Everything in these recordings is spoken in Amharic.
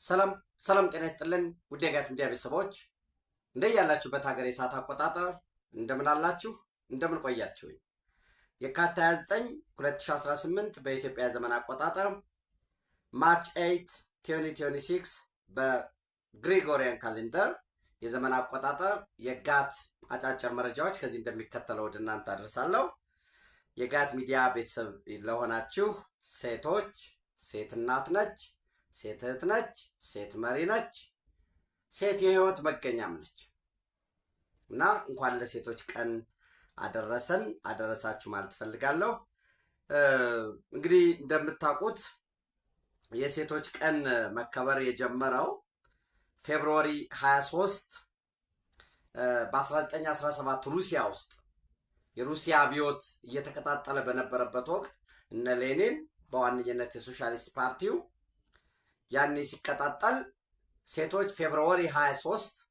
ሰላም ሰላም፣ ጤና ይስጥልን ውድ የጋት ሚዲያ ቤተሰቦች እንደያላችሁበት ሀገር የሰዓት አቆጣጠር እንደምን አላችሁ? እንደምን ቆያችሁ? የካቲት 29 2018 በኢትዮጵያ ዘመን አቆጣጠር ማርች 8 2026 በግሪጎሪያን ካሌንደር የዘመን አቆጣጠር የጋት አጫጭር መረጃዎች ከዚህ እንደሚከተለው ወደ እናንተ አደርሳለሁ። የጋት ሚዲያ ቤተሰብ ለሆናችሁ ሴቶች፣ ሴት እናት ነች፣ ሴት እህት ነች፣ ሴት መሪ ነች፣ ሴት የህይወት መገኛም ነች እና እንኳን ለሴቶች ቀን አደረሰን አደረሳችሁ ማለት ፈልጋለሁ። እንግዲህ እንደምታውቁት የሴቶች ቀን መከበር የጀመረው ፌብሩዋሪ 23 በ1917 ሩሲያ ውስጥ የሩሲያ አብዮት እየተቀጣጠለ በነበረበት ወቅት እነ ሌኒን በዋነኝነት የሶሻሊስት ፓርቲው ያኔ ሲቀጣጠል ሴቶች ፌብሩዋሪ 23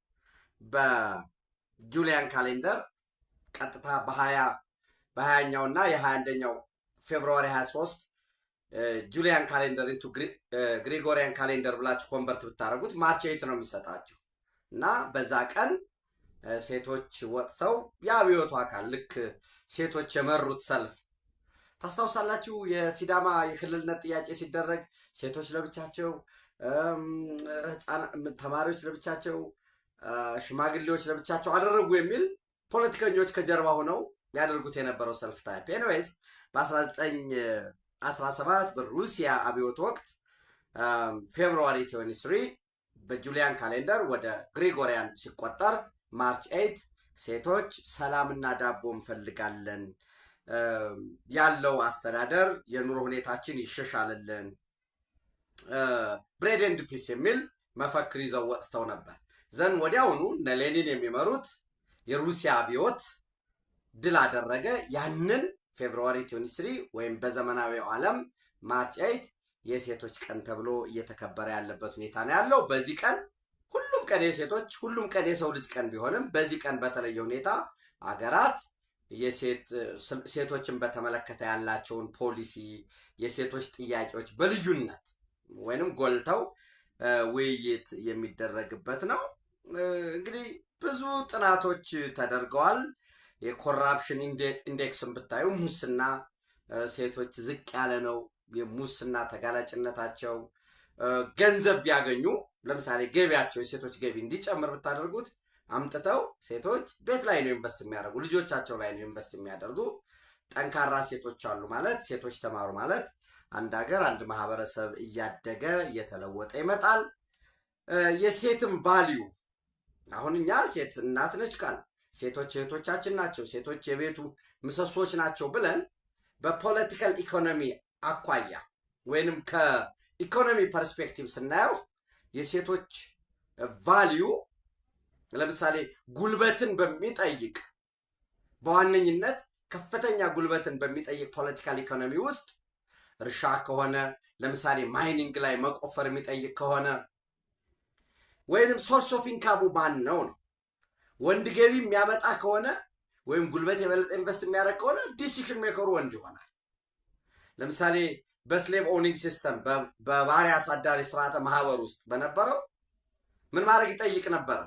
በጁሊያን ካሌንደር ቀጥታ በ20ኛው እና የ21ኛው ፌብሩዋሪ 23 ጁሊያን ካሌንደር ኢንቱ ግሪጎሪያን ካሌንደር ብላችሁ ኮንቨርት ብታደርጉት ማርች 8 ነው የሚሰጣችሁ እና በዛ ቀን ሴቶች ወጥተው የአብዮቱ አካል ልክ ሴቶች የመሩት ሰልፍ ታስታውሳላችሁ። የሲዳማ የክልልነት ጥያቄ ሲደረግ ሴቶች ለብቻቸው፣ ተማሪዎች ለብቻቸው፣ ሽማግሌዎች ለብቻቸው አደረጉ የሚል ፖለቲከኞች ከጀርባ ሆነው ያደርጉት የነበረው ሰልፍ ታይፕ። ኤኒዌይስ በ1917 በሩሲያ አብዮት ወቅት ፌብሩዋሪ 23 በጁሊያን ካሌንደር ወደ ግሪጎሪያን ሲቆጠር ማርች 8 ሴቶች ሰላምና ዳቦ እንፈልጋለን፣ ያለው አስተዳደር የኑሮ ሁኔታችን ይሻሻልልን፣ ብሬድ ኤንድ ፒስ የሚል መፈክር ይዘው ወጥተው ነበር። ዘን ወዲያውኑ እነ ሌኒን የሚመሩት የሩሲያ አብዮት ድል አደረገ። ያንን ፌብሩዋሪ 23 ወይም በዘመናዊው ዓለም ማርች 8 የሴቶች ቀን ተብሎ እየተከበረ ያለበት ሁኔታ ነው ያለው። በዚህ ቀን ሁሉም ቀን የሴቶች ሁሉም ቀን የሰው ልጅ ቀን ቢሆንም በዚህ ቀን በተለየ ሁኔታ አገራት ሴቶችን በተመለከተ ያላቸውን ፖሊሲ፣ የሴቶች ጥያቄዎች በልዩነት ወይንም ጎልተው ውይይት የሚደረግበት ነው። እንግዲህ ብዙ ጥናቶች ተደርገዋል። የኮራፕሽን ኢንዴክስን ብታዩ ሙስና ሴቶች ዝቅ ያለ ነው። የሙስና ተጋላጭነታቸው ገንዘብ ቢያገኙ ለምሳሌ ገቢያቸው የሴቶች ገቢ እንዲጨምር ብታደርጉት አምጥተው ሴቶች ቤት ላይ ነው ኢንቨስት የሚያደርጉ፣ ልጆቻቸው ላይ ነው ኢንቨስት የሚያደርጉ። ጠንካራ ሴቶች አሉ ማለት ሴቶች ተማሩ ማለት አንድ ሀገር አንድ ማህበረሰብ እያደገ እየተለወጠ ይመጣል። የሴትም ቫልዩ አሁን እኛ ሴት እናት ነች ቃል ሴቶች እህቶቻችን ናቸው፣ ሴቶች የቤቱ ምሰሶች ናቸው ብለን በፖለቲካል ኢኮኖሚ አኳያ ወይንም ከኢኮኖሚ ፐርስፔክቲቭ ስናየው የሴቶች ቫልዩ ለምሳሌ ጉልበትን በሚጠይቅ በዋነኝነት ከፍተኛ ጉልበትን በሚጠይቅ ፖለቲካል ኢኮኖሚ ውስጥ እርሻ ከሆነ ለምሳሌ ማይኒንግ ላይ መቆፈር የሚጠይቅ ከሆነ ወይንም ሶርስ ኦፍ ኢንካሙ ማን ነው ወንድ ገቢ የሚያመጣ ከሆነ ወይም ጉልበት የበለጠ ኢንቨስት የሚያደርግ ከሆነ ዲሲሽን ሜከሩ ወንድ ይሆናል። ለምሳሌ በስሌቭ ኦውኒንግ ሲስተም በባሪያ አሳዳሪ ስርዓተ ማህበር ውስጥ በነበረው ምን ማድረግ ይጠይቅ ነበረ?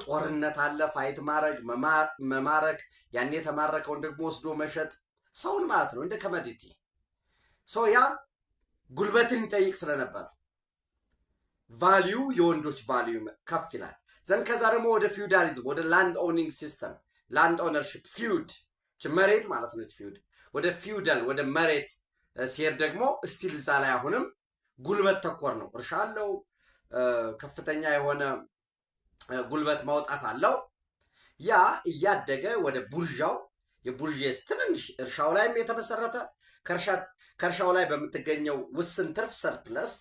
ጦርነት አለ፣ ፋይት ማድረግ፣ መማረክ፣ ያን የተማረከውን ደግሞ ወስዶ መሸጥ ሰውን ማለት ነው እንደ ከመዲቲ ያ ጉልበትን ይጠይቅ ስለነበረ ቫልዩ የወንዶች ቫልዩ ከፍ ይላል። ዘንድ ከዛ ደግሞ ወደ ፊውዳሊዝም ወደ ላንድ ኦውኒንግ ሲስተም ላንድ ኦነርሽፕ ፊውድ መሬት ማለት ነች። ፊውድ ወደ ፊውዳል ወደ መሬት ሲሄድ ደግሞ ስቲል እዛ ላይ አሁንም ጉልበት ተኮር ነው። እርሻ አለው፣ ከፍተኛ የሆነ ጉልበት ማውጣት አለው። ያ እያደገ ወደ ቡርዣው የቡርዤስ ትንንሽ እርሻው ላይም የተመሰረተ ከእርሻው ላይ በምትገኘው ውስን ትርፍ ሰርፕለስ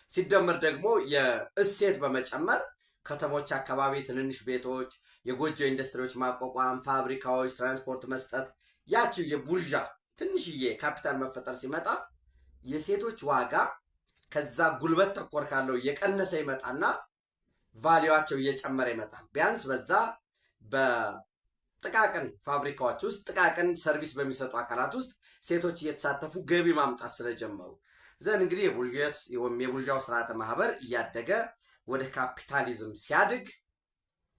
ሲደመር ደግሞ የእሴት በመጨመር ከተሞች አካባቢ ትንንሽ ቤቶች፣ የጎጆ ኢንዱስትሪዎች ማቋቋም፣ ፋብሪካዎች፣ ትራንስፖርት መስጠት፣ ያቺው የቡርዣ ትንሽዬ ካፒታል መፈጠር ሲመጣ የሴቶች ዋጋ ከዛ ጉልበት ተኮር ካለው እየቀነሰ ይመጣና ቫሊዋቸው እየጨመረ ይመጣል። ቢያንስ በዛ ጥቃቅን ፋብሪካዎች ውስጥ ጥቃቅን ሰርቪስ በሚሰጡ አካላት ውስጥ ሴቶች እየተሳተፉ ገቢ ማምጣት ስለጀመሩ ዘንድ እንግዲህ የቡርዣው ስርዓተ ማህበር እያደገ ወደ ካፒታሊዝም ሲያድግ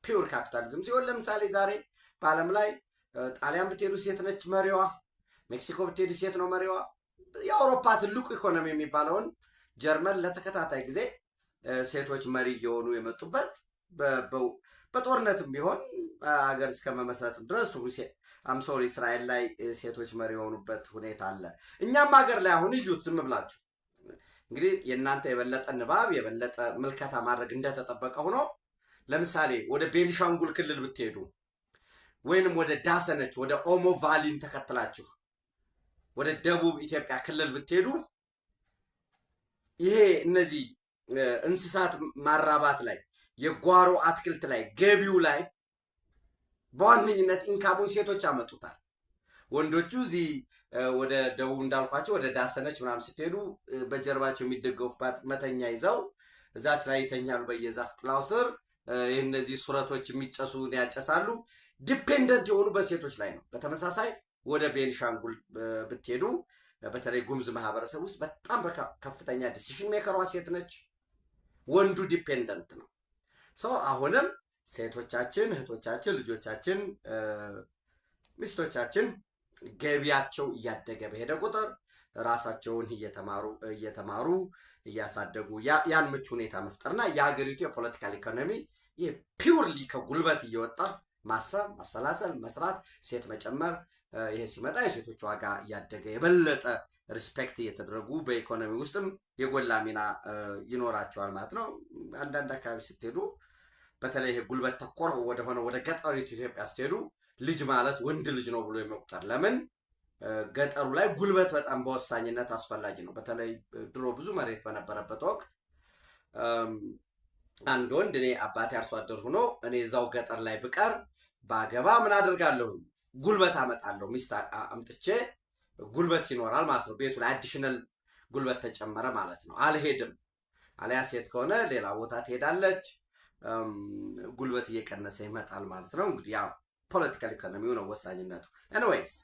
ፒውር ካፒታሊዝም ሲሆን ለምሳሌ ዛሬ በዓለም ላይ ጣሊያን ብትሄዱ ሴት ነች መሪዋ፣ ሜክሲኮ ብትሄዱ ሴት ነው መሪዋ። የአውሮፓ ትልቁ ኢኮኖሚ የሚባለውን ጀርመን ለተከታታይ ጊዜ ሴቶች መሪ እየሆኑ የመጡበት በጦርነትም ቢሆን ሀገር እስከ መመስረትም ድረስ አምሶሪ እስራኤል ላይ ሴቶች መሪ የሆኑበት ሁኔታ አለ። እኛም ሀገር ላይ አሁን እዩት ዝም ብላችሁ እንግዲህ የእናንተ የበለጠ ንባብ የበለጠ ምልከታ ማድረግ እንደተጠበቀ ሆኖ ለምሳሌ ወደ ቤኒሻንጉል ክልል ብትሄዱ ወይንም ወደ ዳሰነች ወደ ኦሞ ቫሊን ተከትላችሁ ወደ ደቡብ ኢትዮጵያ ክልል ብትሄዱ ይሄ እነዚህ እንስሳት ማራባት ላይ የጓሮ አትክልት ላይ ገቢው ላይ በዋነኝነት ኢንካሙን ሴቶች ያመጡታል። ወንዶቹ እዚህ ወደ ደቡብ እንዳልኳቸው ወደ ዳሰነች ምናምን ስትሄዱ በጀርባቸው የሚደገፉባት መተኛ ይዘው እዛች ላይ ይተኛሉ በየዛፍ ጥላው ስር። እነዚህ ሱረቶች የሚጨሱ ያጨሳሉ። ዲፔንደንት የሆኑ በሴቶች ላይ ነው። በተመሳሳይ ወደ ቤኒሻንጉል ብትሄዱ በተለይ ጉምዝ ማህበረሰብ ውስጥ በጣም ከፍተኛ ዲሲሽን ሜከሯ ሴት ነች። ወንዱ ዲፔንደንት ነው። አሁንም ሴቶቻችን፣ እህቶቻችን፣ ልጆቻችን፣ ሚስቶቻችን ገቢያቸው እያደገ በሄደ ቁጥር ራሳቸውን እየተማሩ እያሳደጉ ያን ምቹ ሁኔታ መፍጠርና የሀገሪቱ የፖለቲካል ኢኮኖሚ ፒውርሊ ከጉልበት እየወጣ ማሰብ፣ ማሰላሰል፣ መስራት፣ ሴት መጨመር ይሄ ሲመጣ የሴቶች ዋጋ እያደገ የበለጠ ሪስፔክት እየተደረጉ በኢኮኖሚ ውስጥም የጎላ ሚና ይኖራቸዋል ማለት ነው። አንዳንድ አካባቢ ስትሄዱ በተለይ ጉልበት ተኮር ወደሆነ ወደ ገጠሪቱ ኢትዮጵያ ስትሄዱ ልጅ ማለት ወንድ ልጅ ነው ብሎ የመቁጠር ለምን ገጠሩ ላይ ጉልበት በጣም በወሳኝነት አስፈላጊ ነው። በተለይ ድሮ ብዙ መሬት በነበረበት ወቅት አንድ ወንድ እኔ አባቴ አርሶ አደር ሆኖ እኔ እዛው ገጠር ላይ ብቀር ባገባ ምን አደርጋለሁ? ጉልበት አመጣለሁ። ሚስት አምጥቼ ጉልበት ይኖራል ማለት ነው። ቤቱ ላይ አዲሽናል ጉልበት ተጨመረ ማለት ነው። አልሄድም። አለያ ሴት ከሆነ ሌላ ቦታ ትሄዳለች። ጉልበት እየቀነሰ ይመጣል ማለት ነው። እንግዲህ ያው ፖለቲካል ኢኮኖሚው ነው ወሳኝነቱ። ኤኒዌይስ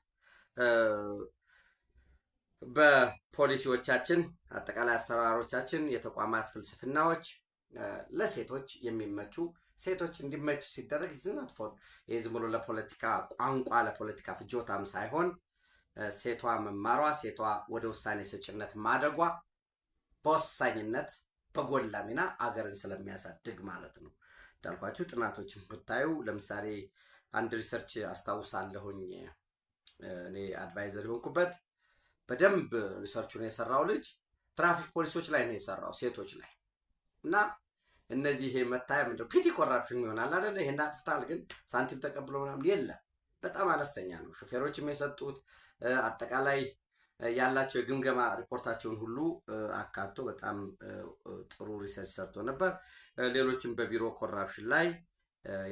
በፖሊሲዎቻችን አጠቃላይ አሰራሮቻችን የተቋማት ፍልስፍናዎች ለሴቶች የሚመቹ ሴቶች እንዲመቹ ሲደረግ ዝናት ፎር ይህ ዝም ብሎ ለፖለቲካ ቋንቋ ለፖለቲካ ፍጆታም ሳይሆን ሴቷ መማሯ ሴቷ ወደ ውሳኔ ሰጭነት ማደጓ በወሳኝነት በጎላ ሚና አገርን ስለሚያሳድግ ማለት ነው። እንዳልኳችሁ ጥናቶችን ብታዩ ለምሳሌ አንድ ሪሰርች አስታውሳለሁኝ እኔ አድቫይዘር የሆንኩበት በደንብ ሪሰርቹን የሰራው ልጅ ትራፊክ ፖሊሶች ላይ ነው የሰራው ሴቶች ላይ እና እነዚህ መታየ ምንድነው ፒቲ ኮራፕሽን ይሆናል አይደለ? ይሄን አጥፍታል ግን ሳንቲም ተቀብሎ ምናምን የለም። በጣም አነስተኛ ነው። ሹፌሮችም የሰጡት አጠቃላይ ያላቸው የግምገማ ሪፖርታቸውን ሁሉ አካቶ በጣም ጥሩ ሪሰርች ሰርቶ ነበር። ሌሎችም በቢሮ ኮራፕሽን ላይ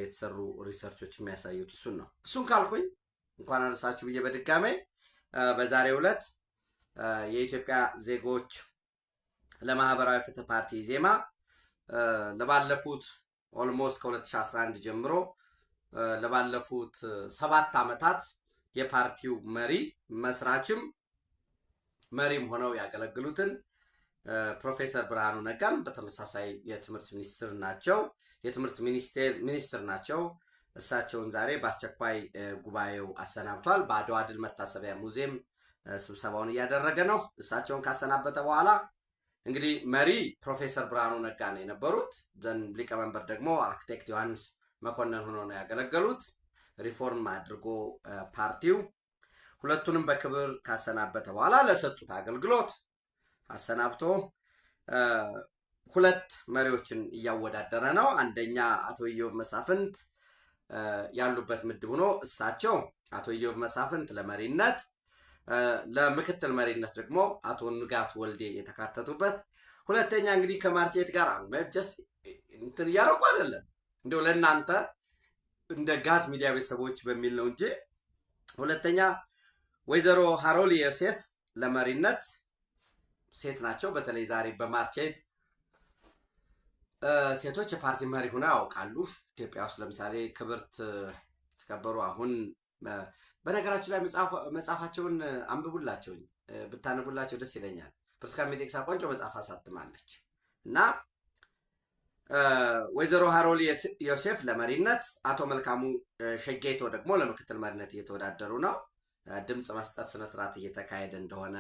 የተሰሩ ሪሰርቾች የሚያሳዩት እሱን ነው። እሱን ካልኩኝ እንኳን አነሳችሁ ብዬ በድጋሜ በዛሬው ዕለት የኢትዮጵያ ዜጎች ለማህበራዊ ፍትህ ፓርቲ ዜማ ለባለፉት ኦልሞስት ከ2011 ጀምሮ ለባለፉት 7 ዓመታት የፓርቲው መሪ መስራችም መሪም ሆነው ያገለግሉትን ፕሮፌሰር ብርሃኑ ነጋን በተመሳሳይ የትምህርት ሚኒስትር ናቸው። የትምህርት ሚኒስትር ናቸው። እሳቸውን ዛሬ በአስቸኳይ ጉባኤው አሰናብቷል። በአድዋ ድል መታሰቢያ ሙዚየም ስብሰባውን እያደረገ ነው። እሳቸውን ካሰናበተ በኋላ እንግዲህ መሪ ፕሮፌሰር ብርሃኑ ነጋ ነው የነበሩት። ሊቀመንበር ደግሞ አርክቴክት ዮሐንስ መኮንን ሆኖ ነው ያገለገሉት። ሪፎርም አድርጎ ፓርቲው ሁለቱንም በክብር ካሰናበተ በኋላ ለሰጡት አገልግሎት አሰናብቶ 2 መሪዎችን እያወዳደረ ነው። አንደኛ አቶ ኢዮብ መሳፍንት ያሉበት ምድብ ሆኖ እሳቸው አቶ ኢዮብ መሳፍንት ለመሪነት ለምክትል መሪነት ደግሞ አቶ ንጋቱ ወልዴ የተካተቱበት። ሁለተኛ እንግዲህ ከማርኬት ጋር ጀስት እንትን እያደረጉ አይደለም እንደው ለእናንተ እንደ ጋት ሚዲያ ቤተሰቦች በሚል ነው እንጂ ሁለተኛ ወይዘሮ ሃሮሊ ዮሴፍ ለመሪነት ሴት ናቸው። በተለይ ዛሬ በማርኬት ሴቶች የፓርቲ መሪ ሆነው ያውቃሉ። ኢትዮጵያ ውስጥ ለምሳሌ ክብርት ከበሩ አሁን በነገራችሁ ላይ መጽሐፋቸውን አንብቡላቸው፣ ብታነቡላቸው ደስ ይለኛል። ብርቱካን ሚደቅሳ ቆንጆ መጽሐፍ አሳትማለች እና ወይዘሮ ሃሮሊ ዮሴፍ ለመሪነት፣ አቶ መልካሙ ሸጌቶ ደግሞ ለምክትል መሪነት እየተወዳደሩ ነው። ድምፅ መስጠት ስነስርዓት እየተካሄደ እንደሆነ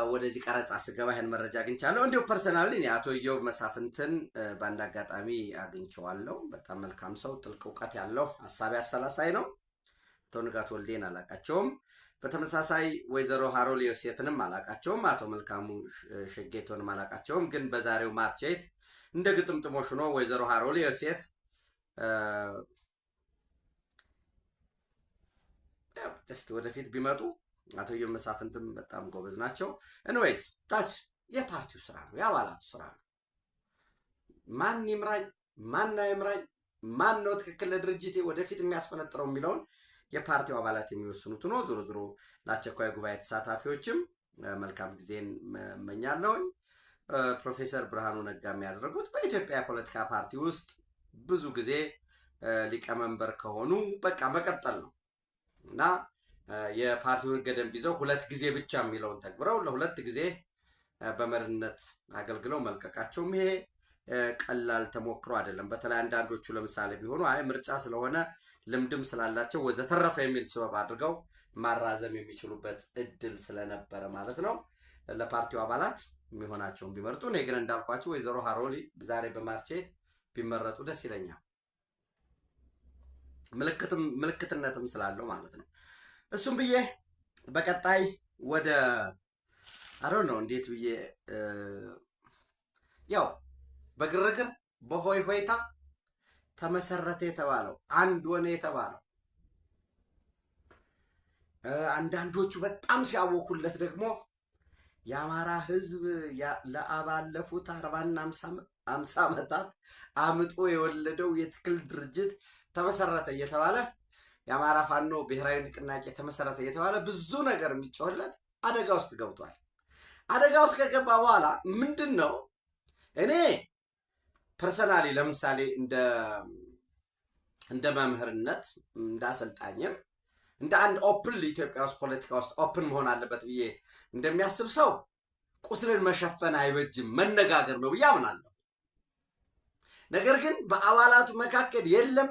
ወደዚህ ቀረጻ ስገባ ይህን መረጃ አግኝቻለሁ። እንዲሁ ፐርሰናሊ አቶ ኢዮብ መሳፍንትን በአንድ አጋጣሚ አግኝቼዋለሁ። በጣም መልካም ሰው፣ ጥልቅ እውቀት ያለው ሀሳቢ አሰላሳይ ነው። አቶ ንጋት ወልዴን አላቃቸውም። በተመሳሳይ ወይዘሮ ሃሮሊ ዮሴፍንም አላቃቸውም። አቶ መልካሙ ሸጌቶንም አላቃቸውም። ግን በዛሬው ማርቼት እንደ ግጥምጥሞሽ ሆኖ ወይዘሮ ሃሮሊ ዮሴፍ ደስ ወደፊት ቢመጡ፣ አቶ ኢዮብ መሳፍንትም በጣም ጎበዝ ናቸው። ኤኒዌይስ ታች የፓርቲው ስራ ነው፣ የአባላቱ ስራ ነው። ማን ይምራኝ ማን አይምራኝ፣ ማን ነው ትክክል ለድርጅቴ ወደፊት የሚያስፈነጥረው የሚለውን የፓርቲው አባላት የሚወስኑት ነው። ዞሮ ዞሮ ለአስቸኳይ ጉባኤ ተሳታፊዎችም መልካም ጊዜን እመኛለሁኝ። ፕሮፌሰር ብርሃኑ ነጋ የሚያደርጉት በኢትዮጵያ የፖለቲካ ፓርቲ ውስጥ ብዙ ጊዜ ሊቀመንበር ከሆኑ በቃ መቀጠል ነው እና የፓርቲውን ሕገ ደንብ ይዘው 2 ጊዜ ብቻ የሚለውን ተግብረው ለ2 ጊዜ በመሪነት አገልግለው መልቀቃቸውም ይሄ ቀላል ተሞክሮ አይደለም። በተለይ አንዳንዶቹ ለምሳሌ ቢሆኑ አይ ምርጫ ስለሆነ ልምድም ስላላቸው ወዘተረፈ የሚል ስበብ አድርገው ማራዘም የሚችሉበት እድል ስለነበረ ማለት ነው ለፓርቲው አባላት የሚሆናቸውን ቢመርጡ። እኔ ግን እንዳልኳቸው ወይዘሮ ሃሮሊ ዛሬ በማርቼት ቢመረጡ ደስ ይለኛል። ምልክትነትም ስላለው ማለት ነው። እሱም ብዬ በቀጣይ ወደ አሮን ነው እንዴት ብዬ ያው በግርግር በሆይ ሆይታ ተመሰረተ የተባለው አንድ ሆነ የተባለው አንዳንዶቹ በጣም ሲያወኩለት ደግሞ የአማራ ሕዝብ ለአባለፉት 40 እና 50 ዓመታት አምጦ የወለደው የትግል ድርጅት ተመሰረተ እየተባለ የአማራ ፋኖ ብሔራዊ ንቅናቄ ተመሰረተ እየተባለ ብዙ ነገር የሚጮህለት አደጋ ውስጥ ገብቷል። አደጋ ውስጥ ከገባ በኋላ ምንድን ነው እኔ ፐርሰናሊ ለምሳሌ እንደ መምህርነት እንደ አሰልጣኝም እንደ አንድ ኦፕን ኢትዮጵያ ውስጥ ፖለቲካ ውስጥ ኦፕን መሆን አለበት ብዬ እንደሚያስብ ሰው ቁስልን መሸፈን አይበጅም፣ መነጋገር ነው ብዬ አምናለሁ። ነገር ግን በአባላቱ መካከል የለም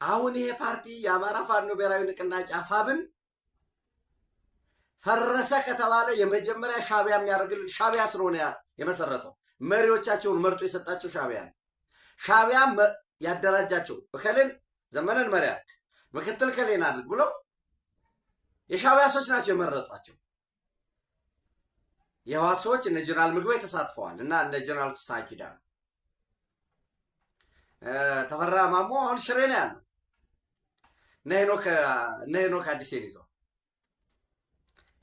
አሁን ይሄ ፓርቲ የአማራ ፋኖ ብሔራዊ ንቅናቄ አፋብን ፈረሰ ከተባለ የመጀመሪያ ሻዕቢያ የሚያደርግልን ሻዕቢያ ስለሆነ የመሰረተው መሪዎቻቸውን መርጦ የሰጣቸው ሻዕቢያ ነው። ሻዕቢያ ያደራጃቸው እከልን ዘመነን መሪ አድርግ ምክትል ከሌን አድርግ ብሎ የሻዕቢያ ሰዎች ናቸው የመረጧቸው። የህወሓት ሰዎች እነ ጀነራል ምግበይ ተሳትፈዋል እና እነ ጀነራል ፍስሐ ኪዳኑ ተፈራ ማሞ አሁን ሽሬ ነው ያለው። እነ ሄኖክ አዲሴን ይዘው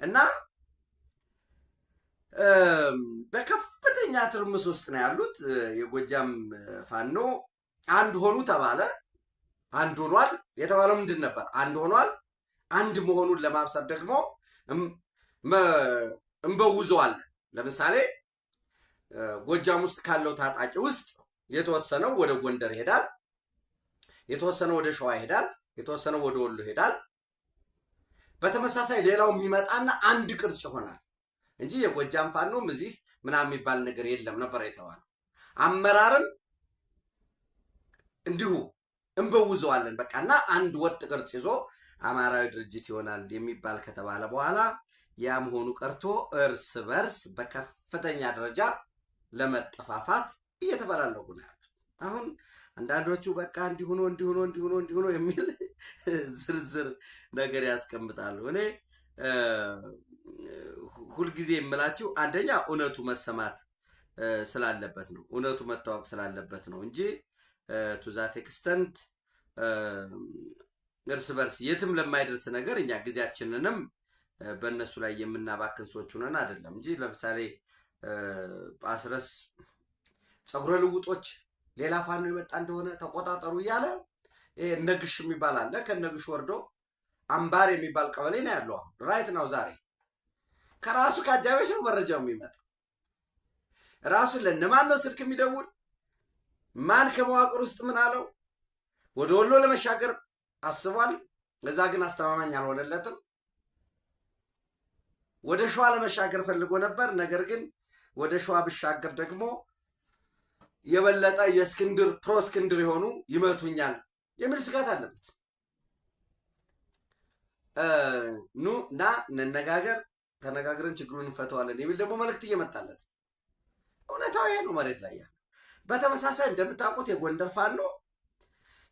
እና በከፍተኛ ትርምስ ውስጥ ነው ያሉት። የጎጃም ፋኖ አንድ ሆኑ ተባለ። አንድ ሆኗል የተባለው ምንድን ነበር? አንድ ሆኗል። አንድ መሆኑን ለማብሰር ደግሞ እንበውዘዋለን። ለምሳሌ ጎጃም ውስጥ ካለው ታጣቂ ውስጥ የተወሰነው ወደ ጎንደር ይሄዳል፣ የተወሰነው ወደ ሸዋ ይሄዳል፣ የተወሰነው ወደ ወሎ ይሄዳል። በተመሳሳይ ሌላው የሚመጣና አንድ ቅርጽ ይሆናል እንጂ የጎጃም ፋኖም እዚህ ምናምን የሚባል ነገር የለም ነበር የተባለው። አመራርም እንዲሁ እንበውዘዋለን በቃና አንድ ወጥ ቅርጽ ይዞ አማራዊ ድርጅት ይሆናል የሚባል ከተባለ በኋላ ያ መሆኑ ቀርቶ እርስ በርስ በከፍተኛ ደረጃ ለመጠፋፋት እየተፈላለጉ ነው ያሉት። አሁን አንዳንዶቹ በቃ እንዲሆኖ የሚል ዝርዝር ነገር ያስቀምጣሉ። እኔ ሁልጊዜ የምላችሁ አንደኛ እውነቱ መሰማት ስላለበት ነው፣ እውነቱ መታወቅ ስላለበት ነው እንጂ ቱዛት ኤክስተንት እርስ በርስ የትም ለማይደርስ ነገር እኛ ጊዜያችንንም በእነሱ ላይ የምናባክን ሰዎች ሆነን አይደለም እንጂ ለምሳሌ በአስረስ ፀጉረ ልውጦች ሌላ ፋኖ የመጣ እንደሆነ ተቆጣጠሩ እያለ ነግሽ የሚባል አለ። ከነግሽ ወርዶ አምባር የሚባል ቀበሌ ነው ያለው። ራይት ነው ዛሬ ከራሱ ከአጃቢዎች ነው መረጃው የሚመጣ። ራሱ ለነማን ነው ስልክ የሚደውል? ማን ከመዋቅር ውስጥ ምን አለው? ወደ ወሎ ለመሻገር አስቧል። እዛ ግን አስተማማኝ አልሆነለትም። ወደ ሸዋ ለመሻገር ፈልጎ ነበር። ነገር ግን ወደ ሸዋ ብሻገር ደግሞ የበለጠ የእስክንድር ፕሮ እስክንድር የሆኑ ይመቱኛል የሚል ስጋት አለበት። ኑ እና እንነጋገር፣ ተነጋግረን ችግሩን እንፈተዋለን የሚል ደግሞ መልእክት እየመጣለት ነው። እውነታው ይሄ ነው መሬት ላይ ያለው። በተመሳሳይ እንደምታውቁት የጎንደር ፋኖ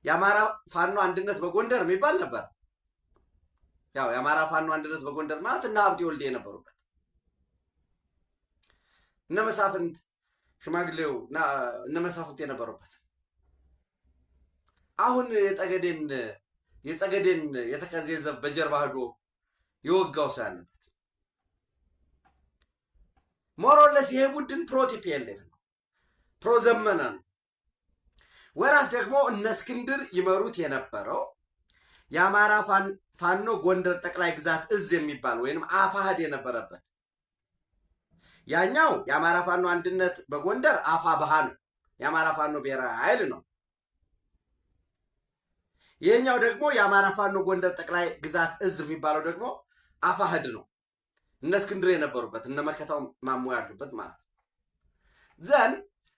የአማራ ፋኖ አንድነት በጎንደር የሚባል ነበር። ያው የአማራ ፋኖ አንድነት በጎንደር ማለት እነ ሀብቴ ወልዴ የነበሩበት እነ መሳፍንት ሽማግሌው እነ መሳፍንት የነበሩበት አሁን የጸገዴን የተከዜ ዘብ በጀርባ ሄዶ የወጋው ሰው ያለበት ሞሮለስ ይሄ ቡድን ፕሮ ቲፒኤልኤፍ ነው፣ ፕሮ ዘመነ ነው። ወራስ ደግሞ እነ እስክንድር ይመሩት የነበረው የአማራ ፋኖ ጎንደር ጠቅላይ ግዛት እዝ የሚባል ወይንም አፋህድ የነበረበት ያኛው የአማራ ፋኖ አንድነት በጎንደር አፋብኃ ነው፣ የአማራ ፋኖ ብሔራዊ ኃይል ነው። ይህኛው ደግሞ የአማራ ፋኖ ጎንደር ጠቅላይ ግዛት እዝ የሚባለው ደግሞ አፋህድ ነው። እነ እስክንድር የነበሩበት እነ መከታው ማሞ ያሉበት ማለት ነው። ዘን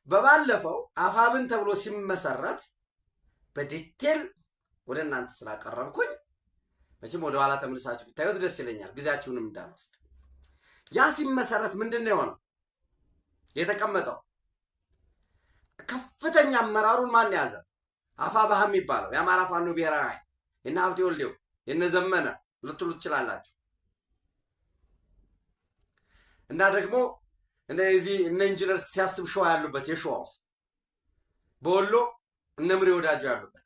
በባለፈው አፋብን ተብሎ ሲመሰረት በዲቴል ወደ እናንተ ስላቀረብኩኝ መቼም ወደ ኋላ ተመልሳችሁ ብታዩት ደስ ይለኛል፣ ጊዜያችሁንም እንዳልወስድ። ያ ሲመሰረት ምንድን ነው የሆነው? የተቀመጠው ከፍተኛ አመራሩን ማን ያዘ? አፋብኃ የሚባለው የአማራ ፋኖ ብሔራዊ ኃይል የነ ሀብቴ ወልዴው የነ ዘመነ ልትሉ ትችላላችሁ። እና ደግሞ እነዚህ እነ ኢንጂነር ሲያስብ ሸዋ ያሉበት የሸዋው በወሎ እነ ምሬ ወዳጁ ያሉበት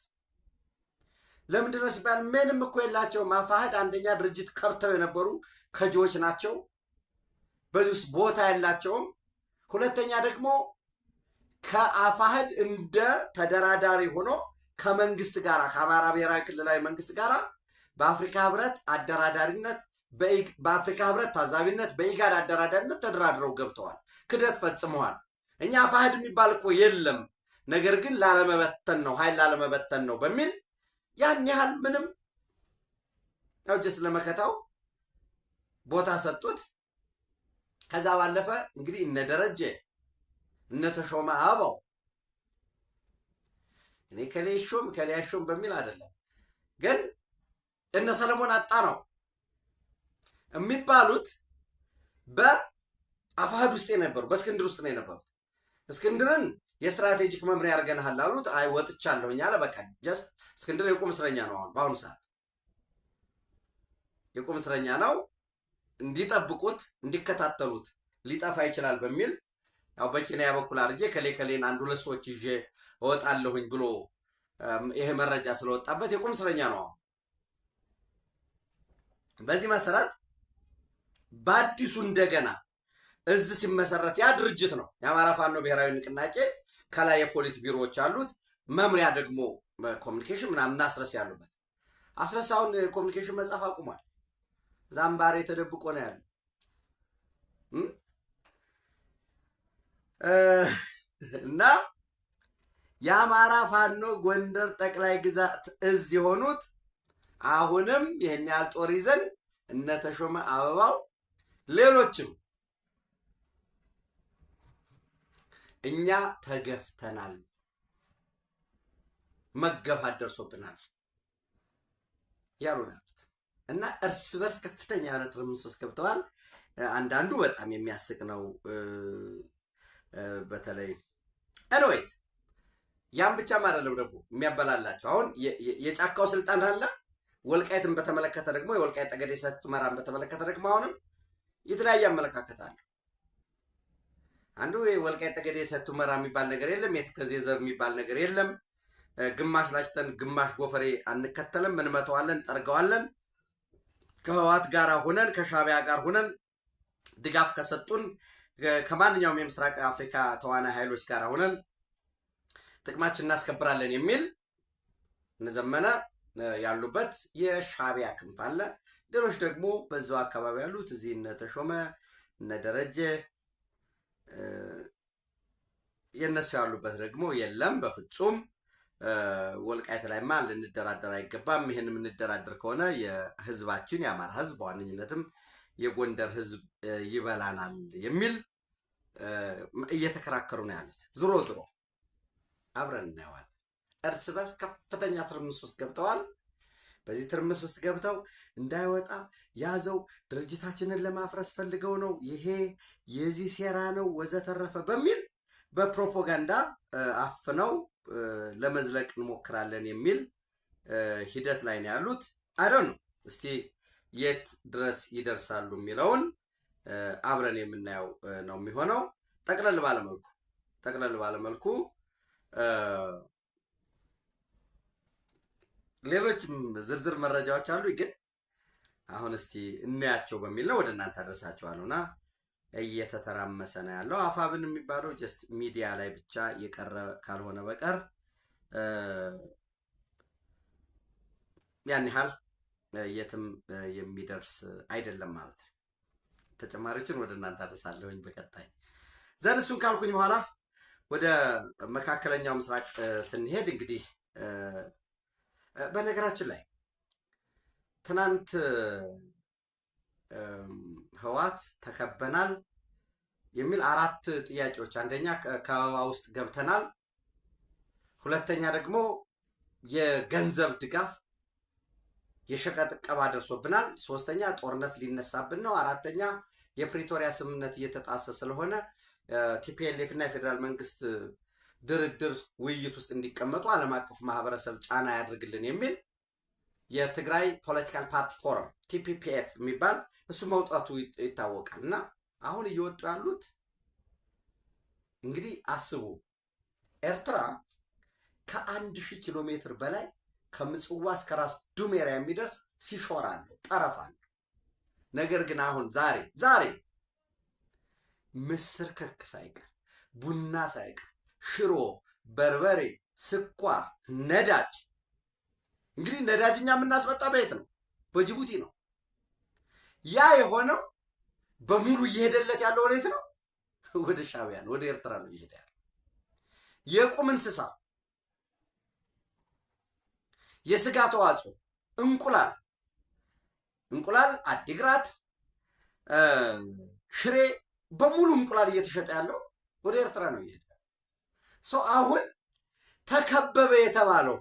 ለምንድን ነው ሲባል ምንም እኮ የላቸውም። አፋህድ አንደኛ ድርጅት ከርተው የነበሩ ከጂዎች ናቸው፣ በዚህ ውስጥ ቦታ የላቸውም። ሁለተኛ ደግሞ ከአፋህድ እንደ ተደራዳሪ ሆኖ ከመንግስት ጋር ከአማራ ብሔራዊ ክልላዊ መንግስት ጋር በአፍሪካ ህብረት አደራዳሪነት በአፍሪካ ህብረት ታዛቢነት በኢጋድ አደራዳሪነት ተደራድረው ገብተዋል። ክደት ፈጽመዋል። እኛ አፋህድ የሚባል እኮ የለም፣ ነገር ግን ላለመበተን ነው ኃይል ላለመበተን ነው በሚል ያን ያህል ምንም ያው ጀስ ለመከታው ቦታ ሰጡት። ከዛ ባለፈ እንግዲህ እነ ደረጀ እነ ተሾመ አበባው እኔ ከሌሾም በሚል አይደለም፣ ግን እነ ሰለሞን አጣ ነው የሚባሉት በአፋህድ ውስጥ የነበሩ በእስክንድር ውስጥ ነው የነበሩት። እስክንድርን የስትራቴጂክ መምሪያ አድርገንሃል አሉት። አይ ወጥቻለሁኝ አለ። በቃ ጀስት እስክንድር የቁም እስረኛ ነው። አሁን በአሁኑ ሰዓት የቁም እስረኛ ነው። እንዲጠብቁት እንዲከታተሉት ሊጠፋ ይችላል በሚል ያው በኬንያ በኩል አድርጌ ከሌን አንድ ሁለት ሰዎች ይዤ እወጣለሁኝ ብሎ ይሄ መረጃ ስለወጣበት የቁም እስረኛ ነው። በዚህ መሰረት በአዲሱ እንደገና እዝ ሲመሰረት ያ ድርጅት ነው የአማራ ፋኖ ብሔራዊ ንቅናቄ። ከላይ የፖሊት ቢሮዎች አሉት፣ መምሪያ ደግሞ ኮሚኒኬሽን ምናምን አስረስ ያሉበት። አስረስ አሁን ኮሚኒኬሽን መጻፍ አቁሟል። ዛምባሬ ተደብቆ ነው ያለው። እና የአማራ ፋኖ ጎንደር ጠቅላይ ግዛት እዝ የሆኑት አሁንም ይህን ያህል ጦር ይዘን እነ ተሾመ አበባው ሌሎችም እኛ ተገፍተናል፣ መገፋት ደርሶብናል ያሉ ናት። እና እርስ በርስ ከፍተኛ የሆነ ትርምስ ውስጥ ገብተዋል። አንዳንዱ በጣም የሚያስቅ ነው። በተለይ ኤኒዌይስ ያን ብቻም አይደለም ደግሞ የሚያበላላቸው አሁን የጫካው ስልጣን አለ። ወልቃይትን በተመለከተ ደግሞ የወልቃይት ጠገዴ ሰቲት ሁመራን በተመለከተ ደግሞ አሁንም የተለያየ አመለካከት አለ። አንዱ የወልቃይት ጠገዴ ሰቲት ሁመራ የሚባል ነገር የለም፣ የተከዜ ዘብ የሚባል ነገር የለም፣ ግማሽ ላጭተን ግማሽ ጎፈሬ አንከተልም፣ እንመተዋለን፣ ጠርገዋለን፣ ከህወሓት ጋር ሆነን ከሻዕቢያ ጋር ሆነን ድጋፍ ከሰጡን ከማንኛውም የምስራቅ አፍሪካ ተዋናይ ኃይሎች ጋር ሆነን ጥቅማችን እናስከብራለን የሚል እነዘመነ ያሉበት የሻዕቢያ ክንፍ አለ። ሌሎች ደግሞ በዛው አካባቢ ያሉት እዚህ እነ ተሾመ እነ ደረጀ የነሱ ያሉበት ደግሞ የለም፣ በፍጹም ወልቃይት ላይማ ልንደራደር አይገባም። ይህን የምንደራደር ከሆነ የህዝባችን የአማራ ህዝብ በዋነኝነትም የጎንደር ህዝብ ይበላናል የሚል እየተከራከሩ ነው ያሉት። ዞሮ ዞሮ አብረን እናየዋለን። እርስ በርስ ከፍተኛ ትርምስ ውስጥ ገብተዋል። በዚህ ትርምስ ውስጥ ገብተው እንዳይወጣ ያዘው፣ ድርጅታችንን ለማፍረስ ፈልገው ነው፣ ይሄ የዚህ ሴራ ነው ወዘተረፈ በሚል በፕሮፓጋንዳ አፍነው ለመዝለቅ እንሞክራለን የሚል ሂደት ላይ ነው ያሉት። አይደል ነው። እስቲ የት ድረስ ይደርሳሉ የሚለውን አብረን የምናየው ነው የሚሆነው። ጠቅለል ባለመልኩ ሌሎችም ዝርዝር መረጃዎች አሉ፣ ግን አሁን እስቲ እናያቸው በሚል ነው ወደ እናንተ አደረሳችኋለሁና እየተተራመሰ ነው ያለው። አፋብን የሚባለው ጀስት ሚዲያ ላይ ብቻ የቀረ ካልሆነ በቀር ያን ያህል የትም የሚደርስ አይደለም ማለት ነው። ተጨማሪዎችን ወደ እናንተ አደረሳለሁኝ በቀጣይ ዘን። እሱን ካልኩኝ በኋላ ወደ መካከለኛው ምስራቅ ስንሄድ እንግዲህ በነገራችን ላይ ትናንት ህወሓት ተከበናል የሚል 4 ጥያቄዎች፣ አንደኛ ከበባ ውስጥ ገብተናል፣ ሁለተኛ ደግሞ የገንዘብ ድጋፍ የሸቀጥ ዕቀባ ደርሶብናል፣ ሶስተኛ ጦርነት ሊነሳብን ነው፣ አራተኛ የፕሪቶሪያ ስምምነት እየተጣሰ ስለሆነ ቲፒኤልኤፍ እና የፌዴራል መንግስት ድርድር ውይይት ውስጥ እንዲቀመጡ ዓለም አቀፍ ማህበረሰብ ጫና ያድርግልን የሚል የትግራይ ፖለቲካል ፓርቲ ፎረም ቲፒፒኤፍ የሚባል እሱ መውጣቱ ይታወቃል። እና አሁን እየወጡ ያሉት እንግዲህ አስቡ፣ ኤርትራ ከ1000 ኪሎ ሜትር በላይ ከምጽዋ እስከ ራስ ዱሜራ የሚደርስ ሲሾር አለው፣ ጠረፍ አለው። ነገር ግን አሁን ዛሬ ምስር ክክ ሳይቀር ቡና ሳይቀር ሽሮ፣ በርበሬ፣ ስኳር፣ ነዳጅ እንግዲህ ነዳጅኛ የምናስመጣ በየት ነው? በጅቡቲ ነው። ያ የሆነው በሙሉ እየሄደለት ያለው ወዴት ነው? ወደ ሻዕቢያ ነው፣ ወደ ኤርትራ ነው እየሄደ ያለው። የቁም እንስሳ፣ የስጋ ተዋጽኦ፣ እንቁላል አዲግራት፣ ሽሬ በሙሉ እንቁላል እየተሸጠ ያለው ወደ ኤርትራ ነው እየሄደ ሰው። አሁን ተከበበ የተባለው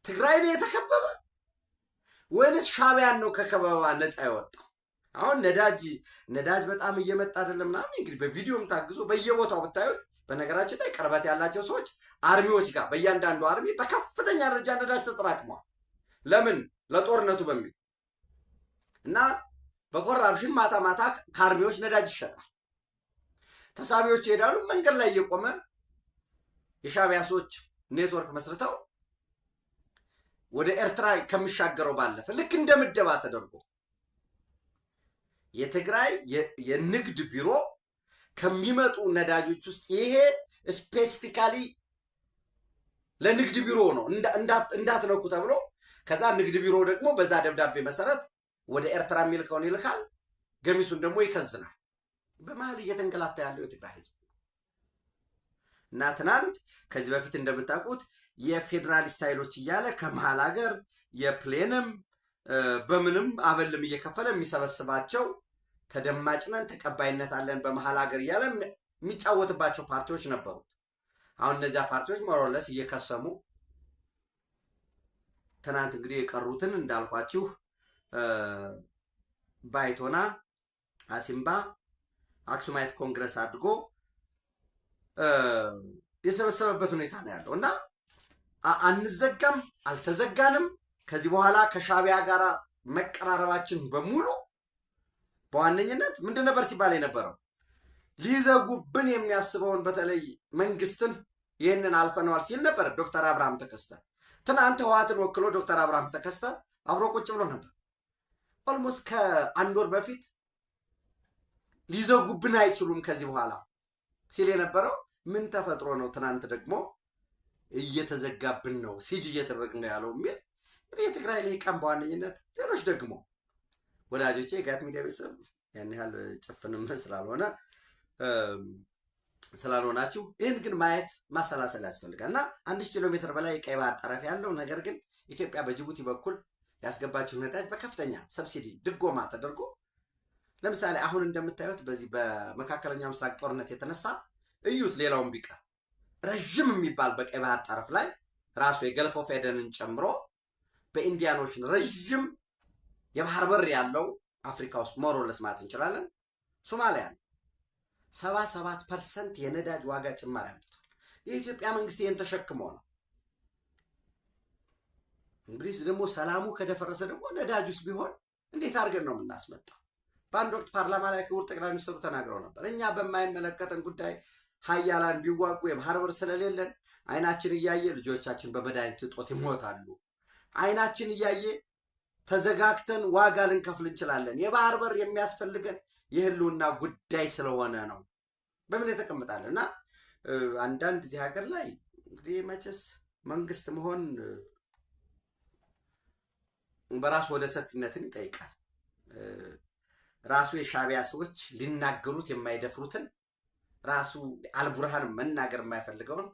ትግራይ ነው የተከበበ ወይንስ ሻዕቢያን ነው ከከበባ ነፃ ያወጣው? አሁን ነዳጅ በጣም እየመጣ አይደለም ምናምን እንግዲህ በቪዲዮም ታግዞ በየቦታው ብታዩት። በነገራችን ላይ ቅርበት ያላቸው ሰዎች አርሚዎች ጋር በእያንዳንዱ አርሚ በከፍተኛ ደረጃ ነዳጅ ተጠራቅመዋል። ለምን? ለጦርነቱ በሚል እና በኮራፕሽን ማታ ማታ ከአርሚዎች ነዳጅ ይሸጣል። ተሳቢዎች ይሄዳሉ። መንገድ ላይ እየቆመ የሻዕቢያ ሰዎች ኔትወርክ መስርተው ወደ ኤርትራ ከሚሻገረው ባለፈ ልክ እንደ ምደባ ተደርጎ የትግራይ የንግድ ቢሮ ከሚመጡ ነዳጆች ውስጥ ይሄ ስፔሲፊካሊ ለንግድ ቢሮ ነው እንዳትነኩ ተብሎ፣ ከዛ ንግድ ቢሮ ደግሞ በዛ ደብዳቤ መሰረት ወደ ኤርትራ የሚልከውን ይልካል፣ ገሚሱን ደግሞ ይከዝናል። በመሀል እየተንገላታ ያለው የትግራይ ህዝብ እና ትናንት ከዚህ በፊት እንደምታውቁት የፌዴራሊስት ኃይሎች እያለ ከመሀል ሀገር የፕሌንም በምንም አበልም እየከፈለ የሚሰበስባቸው ተደማጭ ነን ተቀባይነት አለን በመሀል ሀገር እያለ የሚጫወትባቸው ፓርቲዎች ነበሩት። አሁን እነዚያ ፓርቲዎች ሞሮለስ እየከሰሙ ትናንት እንግዲህ የቀሩትን እንዳልኳችሁ ባይቶና፣ አሲምባ፣ አክሱማይት ኮንግረስ አድርጎ የሰበሰበበት ሁኔታ ነው ያለው እና አንዘጋም፣ አልተዘጋንም። ከዚህ በኋላ ከሻዕቢያ ጋር መቀራረባችን በሙሉ በዋነኝነት ምንድን ነበር ሲባል የነበረው? ሊዘጉብን የሚያስበውን በተለይ መንግስትን ይህንን አልፈነዋል ሲል ነበር ዶክተር አብርሃም ተከስተ። ትናንት ህወሓትን ወክሎ ዶክተር አብርሃም ተከስተ አብሮ ቁጭ ብሎ ነበር። ኦልሞስት ከአንድ ወር በፊት ሊዘጉብን አይችሉም ከዚህ በኋላ ሲል የነበረው ምን ተፈጥሮ ነው? ትናንት ደግሞ እየተዘጋብን ነው ሲጅ እየተደረግን ነው ያለው የሚል የትግራይ ልሂቃን በዋነኝነት ሌሎች ደግሞ ወዳጆቼ የጋት ሚዲያ ቤተሰብ ያን ያህል ጭፍንም ስላልሆነ ስላልሆናችሁ ይህን ግን ማየት ማሰላሰል ያስፈልጋል። እና 1000 ኪሎ ሜትር በላይ ቀይ ባህር ጠረፍ ያለው ነገር ግን ኢትዮጵያ በጅቡቲ በኩል ያስገባችው ነዳጅ በከፍተኛ ሰብሲዲ ድጎማ ተደርጎ ለምሳሌ አሁን እንደምታዩት በዚህ በመካከለኛው ምስራቅ ጦርነት የተነሳ እዩት፣ ሌላውን ቢቀር ረዥም የሚባል በቀይ ባህር ጠረፍ ላይ ራሱ የገልፍ ኦፍ ኤደንን ጨምሮ በኢንዲያን ኦሽን ረዥም የባህር በር ያለው አፍሪካ ውስጥ ሞሮለስ ማለት እንችላለን ሶማሊያ ነው። 77% የነዳጅ ዋጋ ጭማሪ አምጥቷል። የኢትዮጵያ መንግስት ይህን ተሸክሞ ነው። እንግዲህ ደግሞ ሰላሙ ከደፈረሰ ደግሞ ነዳጅ ውስጥ ቢሆን እንዴት አድርገን ነው የምናስመጣው? በአንድ ወቅት ፓርላማ ላይ ክቡር ጠቅላይ ሚኒስትሩ ተናግረው ነበር። እኛ በማይመለከተን ጉዳይ ሀያላን ቢዋጉ የባህር በር ስለሌለን አይናችን እያየ ልጆቻችን በመድኃኒት እጦት ይሞታሉ። አይናችን እያየ ተዘጋግተን ዋጋ ልንከፍል እንችላለን። የባህር በር የሚያስፈልገን የህልውና ጉዳይ ስለሆነ ነው በምን የተቀምጣል። እና አንዳንድ እዚህ ሀገር ላይ እንግዲህ መቼስ መንግስት መሆን በራሱ ወደ ሰፊነትን ይጠይቃል። ራሱ የሻዕቢያ ሰዎች ሊናገሩት የማይደፍሩትን ራሱ አልቡርሃን መናገር የማይፈልገውን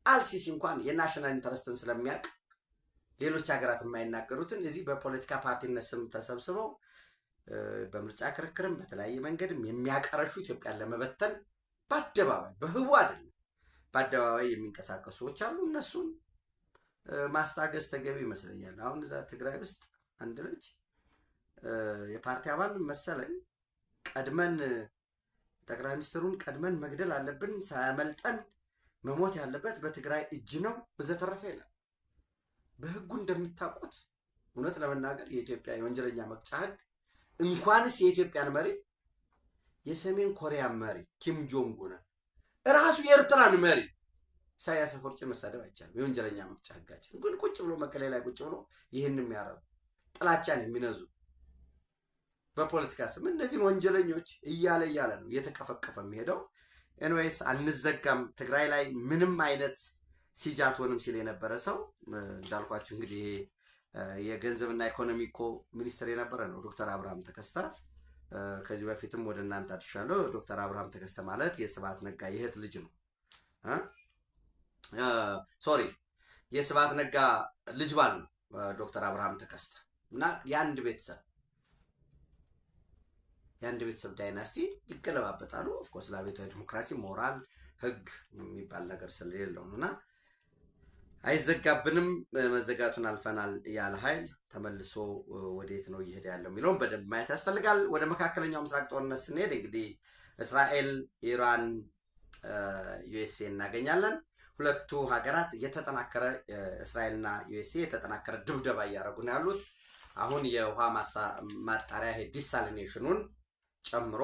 አልሲሲ እንኳን የናሽናል ኢንተረስትን ስለሚያውቅ ሌሎች ሀገራት የማይናገሩትን እዚህ በፖለቲካ ፓርቲነት ስም ተሰብስበው በምርጫ ክርክርም በተለያየ መንገድም የሚያቀረሹ ኢትዮጵያን ለመበተን በአደባባይ በህቡ አይደለም በአደባባይ የሚንቀሳቀሱ ሰዎች አሉ። እነሱን ማስታገስ ተገቢ ይመስለኛል። አሁን እዛ ትግራይ ውስጥ አንድ ልጅ የፓርቲ አባል መሰለኝ ቀድመን ጠቅላይ ሚኒስትሩን ቀድመን መግደል አለብን፣ ሳያመልጠን መሞት ያለበት በትግራይ እጅ ነው ወዘተረፈ ይላል። በህጉ እንደምታውቁት እውነት ለመናገር የኢትዮጵያ የወንጀለኛ መቅጫ ህግ እንኳንስ የኢትዮጵያን መሪ የሰሜን ኮሪያ መሪ ኪም ጆንግ ኡን ራሱ የኤርትራን መሪ ኢሳያስ አፈወርቂን መሳደብ አይቻልም። የወንጀለኛ መቅጫ ህጋችን ግን ቁጭ ብሎ መቀሌ ላይ ቁጭ ብሎ ይህን የሚያረጉ ጥላቻን የሚነዙ በፖለቲካ ስም እነዚህን ወንጀለኞች እያለ ነው እየተቀፈቀፈ የሚሄደው። ኤንዌይስ አንዘጋም። ትግራይ ላይ ምንም አይነት ሲጃት ሆንም ሲል የነበረ ሰው እንዳልኳችሁ እንግዲህ የገንዘብና ኢኮኖሚ ሚኒስትር የነበረ ነው ዶክተር አብርሃም ተከስተ። ከዚህ በፊትም ወደ እናንተ አድርሻለሁ። ዶክተር አብርሃም ተከስተ ማለት የስብሐት ነጋ የእህት ልጅ ነው። ሶሪ የስብሐት ነጋ ልጅ ባል ነው ዶክተር አብርሃም ተከስተ እና የአንድ ቤተሰብ ዳይናስቲ ይገለባበጣሉ። ኦፍኮርስ ለአብዮታዊ ዲሞክራሲ ሞራል ህግ የሚባል ነገር ስለሌለው ነውና አይዘጋብንም። መዘጋቱን አልፈናል ያለ ኃይል ተመልሶ ወዴት ነው እየሄደ ያለው የሚለውን በደንብ ማየት ያስፈልጋል። ወደ መካከለኛው ምስራቅ ጦርነት ስንሄድ እንግዲህ እስራኤል፣ ኢራን፣ ዩኤስኤ እናገኛለን። ሁለቱ ሀገራት የተጠናከረ እስራኤልና ዩኤስኤ የተጠናከረ ድብደባ እያደረጉ ነው ያሉት። አሁን የውሃ ማጣሪያ ዲሳሊኔሽኑን ጨምሮ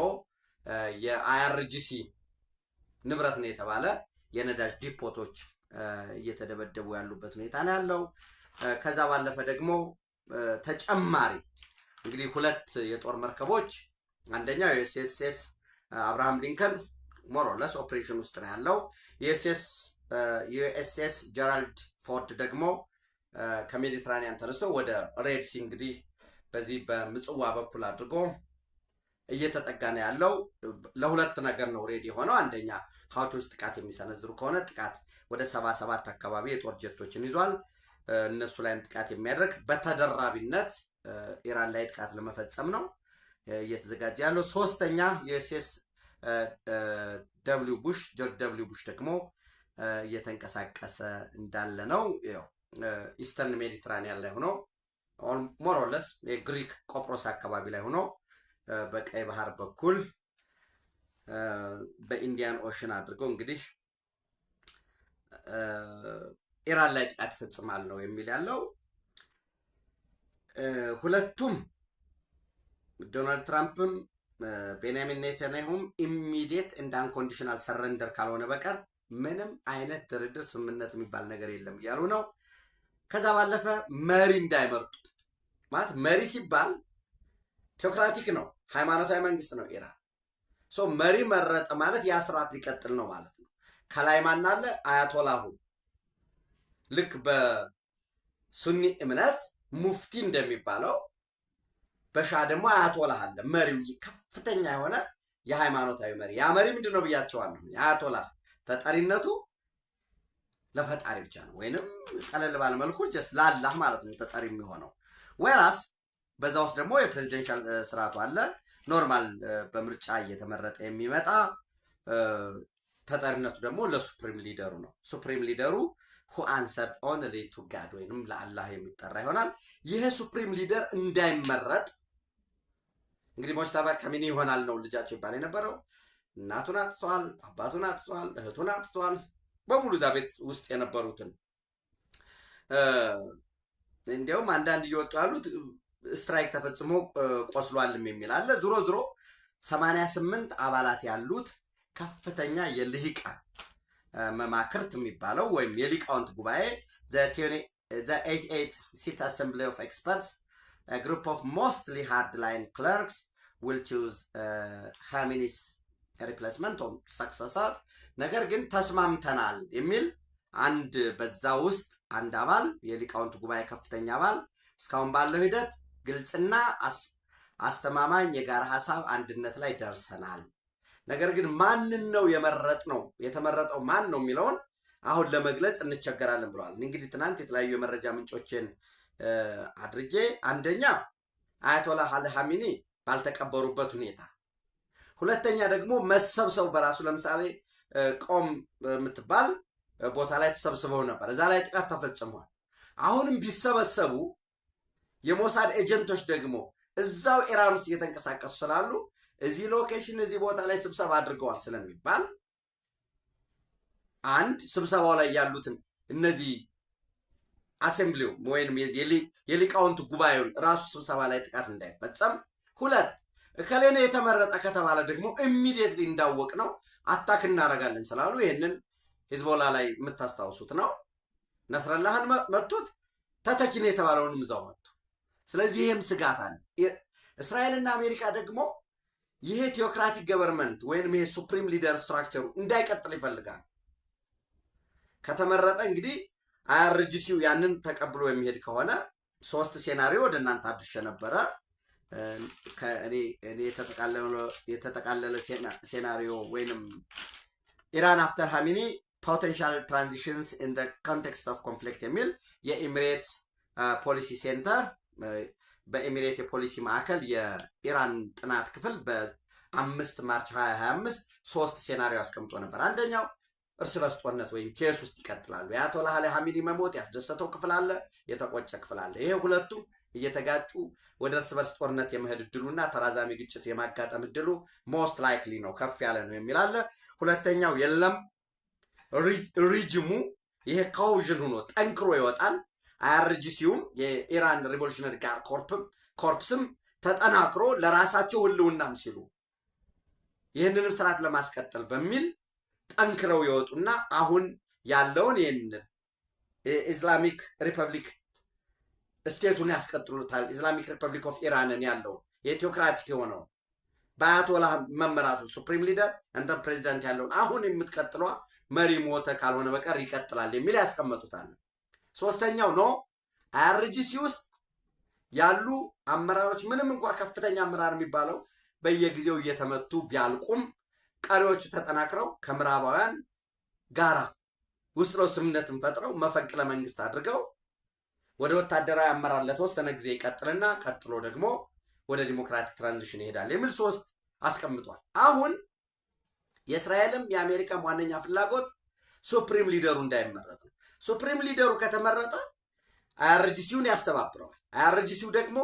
የአይአርጂሲ ንብረት ነው የተባለ የነዳጅ ዲፖቶች እየተደበደቡ ያሉበት ሁኔታ ነው ያለው። ከዛ ባለፈ ደግሞ ተጨማሪ እንግዲህ ሁለት የጦር መርከቦች አንደኛው የዩኤስኤስ አብርሃም ሊንከን ሞሮለስ ኦፕሬሽን ውስጥ ነው ያለው። ዩኤስኤስ ጀራልድ ፎርድ ደግሞ ከሜዲትራኒያን ተነስቶ ወደ ሬድ ሲ እንግዲህ በዚህ በምጽዋ በኩል አድርጎ እየተጠጋ ነው ያለው። ለሁለት ነገር ነው ሬዲ የሆነው። አንደኛ ሀውቶች ጥቃት የሚሰነዝሩ ከሆነ ጥቃት ወደ 77 አካባቢ የጦር ጀቶችን ይዟል። እነሱ ላይም ጥቃት የሚያደርግ በተደራቢነት ኢራን ላይ ጥቃት ለመፈጸም ነው እየተዘጋጀ ያለው። ሶስተኛ ዩኤስኤስ ጆርጅ ደብሊው ቡሽ ደግሞ እየተንቀሳቀሰ እንዳለ ነው። ኢስተርን ሜዲትራኒያን ላይ ሆኖ ሞሮለስ የግሪክ ቆጵሮስ አካባቢ ላይ ሆኖ በቀይ ባህር በኩል በኢንዲያን ኦሽን አድርገው እንግዲህ ኢራን ላይ ጥቃት ይፈጽማል ነው የሚል ያለው። ሁለቱም ዶናልድ ትራምፕም ቤንያሚን ኔታንያሁም ኢሚዲየት እንደ አንኮንዲሽናል ሰረንደር ካልሆነ በቀር ምንም አይነት ድርድር ስምምነት የሚባል ነገር የለም እያሉ ነው። ከዛ ባለፈ መሪ እንዳይመርጡ ማለት መሪ ሲባል ቴዎክራቲክ ነው፣ ሃይማኖታዊ መንግስት ነው ኢራን። መሪ መረጠ ማለት ያ ስርዓት ሊቀጥል ነው ማለት ነው። ከላይ ማን አለ? አያቶላሁ። ልክ በሱኒ እምነት ሙፍቲ እንደሚባለው በሻ ደግሞ አያቶላህ አለ። መሪው ከፍተኛ የሆነ የሃይማኖታዊ መሪ። ያ መሪ ምንድን ነው ብያቸዋለሁ። የአያቶላ ተጠሪነቱ ለፈጣሪ ብቻ ነው፣ ወይንም ቀለል ባለ መልኩ ጀስት ላላህ ማለት ነው ተጠሪ የሚሆነው። ወይራስ በዛ ውስጥ ደግሞ የፕሬዚደንሻል ስርዓቱ አለ። ኖርማል በምርጫ እየተመረጠ የሚመጣ ተጠሪነቱ ደግሞ ለሱፕሪም ሊደሩ ነው። ሱፕሪም ሊደሩ who answered only to God ወይንም ለአላህ የሚጠራ ይሆናል። ይሄ ሱፕሪም ሊደር እንዳይመረጥ እንግዲህ ሙጅተባ ካሚኒ ይሆናል ነው ልጃቸው ይባል የነበረው። እናቱን አጥቷል፣ አባቱን አጥቷል፣ እህቱን አጥቷል፣ በሙሉ እዛ ቤት ውስጥ የነበሩትን እንዲያውም አንዳንድ እየወጡ ያሉት ስትራይክ ተፈጽሞ ቆስሏልም የሚል አለ። ዞሮ ዞሮ 88 አባላት ያሉት ከፍተኛ የልሂቃን መማክርት የሚባለው ወይም የሊቃውንት ጉባኤ the 88 seat assembly of experts a group of mostly hardline clerks will choose Khamenei's replacement or successor ነገር ግን ተስማምተናል የሚል አንድ በዛ ውስጥ አንድ አባል የሊቃውንት ጉባኤ ከፍተኛ አባል እስካሁን ባለው ሂደት ግልጽና አስተማማኝ የጋራ ሐሳብ አንድነት ላይ ደርሰናል። ነገር ግን ማንን ነው የመረጥነው የተመረጠው ማን ነው የሚለውን አሁን ለመግለጽ እንቸገራለን ብለዋል። እንግዲህ ትናንት የተለያዩ የመረጃ ምንጮችን አድርጌ አንደኛ አያቶላህ አሊ ኻሜኒ ባልተቀበሩበት ሁኔታ፣ ሁለተኛ ደግሞ መሰብሰቡ በራሱ ለምሳሌ ቆም የምትባል ቦታ ላይ ተሰብስበው ነበር። እዛ ላይ ጥቃት ተፈጽሟል። አሁንም ቢሰበሰቡ የሞሳድ ኤጀንቶች ደግሞ እዛው ኢራን ውስጥ እየተንቀሳቀሱ ስላሉ እዚህ ሎኬሽን እዚህ ቦታ ላይ ስብሰባ አድርገዋል ስለሚባል አንድ ስብሰባው ላይ ያሉትን እነዚህ አሴምብሊው ወይንም የሊቃውንት ጉባኤውን ራሱ ስብሰባ ላይ ጥቃት እንዳይፈጸም፣ ሁለት እከሌነ የተመረጠ ከተባለ ደግሞ ኢሚዲየትሊ እንዳወቅ ነው አታክ እናደርጋለን ስላሉ ይህንን ሂዝቦላ ላይ የምታስታውሱት ነው። ነስረላህን መቱት፣ ተተኪን የተባለውንም እዛው መቱ። ስለዚህ ይህም ስጋት አለ። እስራኤልና አሜሪካ ደግሞ ይሄ ቴዎክራቲክ ገቨርንመንት ወይንም ይሄ ሱፕሪም ሊደር ስትራክቸሩ እንዳይቀጥል ይፈልጋል። ከተመረጠ እንግዲህ አይአርጂሲው ያንን ተቀብሎ የሚሄድ ከሆነ 3 ሴናሪዮ ወደ እናንተ አድርሼ ነበረ። እኔ የተጠቃለለ ሴናሪዮ ወይንም ኢራን አፍተር ኻሜኒ ፖቴንሻል ትራንዚሽንስ ኢን ዘ ኮንቴክስት ኦፍ ኮንፍሊክት የሚል የኤሚሬትስ ፖሊሲ ሴንተር በኤሚሬት የፖሊሲ ማዕከል የኢራን ጥናት ክፍል በ5 ማርች 2025 3 ሴናሪዮ አስቀምጦ ነበር። አንደኛው እርስ በርስ ጦርነት ወይም ኬስ ውስጥ ይቀጥላሉ። የአያቶላህ አሊ ኻሜኒ መሞት ያስደሰተው ክፍል አለ፣ የተቆጨ ክፍል አለ። ይሄ ሁለቱም እየተጋጩ ወደ እርስ በርስ ጦርነት የመሄድ እድሉና ተራዛሚ ግጭት የማጋጠም እድሉ ሞስት ላይክሊ ነው፣ ከፍ ያለ ነው የሚል አለ። ሁለተኛው የለም ሪጅሙ ይሄ ካውዥን ሆኖ ጠንክሮ ይወጣል። አይአርጂሲውም የኢራን ሪቮሉሽነሪ ጋርድ ኮርፕስም ተጠናክሮ ለራሳቸው ህልውናም ሲሉ ይህንንም ስርዓት ለማስቀጠል በሚል ጠንክረው ይወጡና አሁን ያለውን ይህንን ኢስላሚክ ሪፐብሊክ ስቴቱን ያስቀጥሉታል። ኢስላሚክ ሪፐብሊክ ኦፍ ኢራንን ያለውን የቴዎክራቲክ የሆነው በአያቶላህ መመራቱ ሱፕሪም ሊደር እንደ ፕሬዚዳንት ያለውን አሁን የምትቀጥሏ መሪ ሞተ ካልሆነ በቀር ይቀጥላል የሚል ያስቀመጡታል። ሶስተኛው ነው አይአርጂሲ ውስጥ ያሉ አመራሮች ምንም እንኳን ከፍተኛ አመራር የሚባለው በየጊዜው እየተመቱ ቢያልቁም ቀሪዎቹ ተጠናክረው ከምዕራባውያን ጋራ ውስጥ ነው ስምምነትን ፈጥረው መፈንቅለ መንግስት አድርገው ወደ ወታደራዊ አመራር ለተወሰነ ጊዜ ይቀጥልና ቀጥሎ ደግሞ ወደ ዲሞክራቲክ ትራንዚሽን ይሄዳል የሚል 3 አስቀምጧል። አሁን የእስራኤልም የአሜሪካም ዋነኛ ፍላጎት ሱፕሪም ሊደሩ እንዳይመረጥ ነው። ሱፕሪም ሊደሩ ከተመረጠ አይአርጂሲውን ያስተባብረዋል። አይአርጂሲው ደግሞ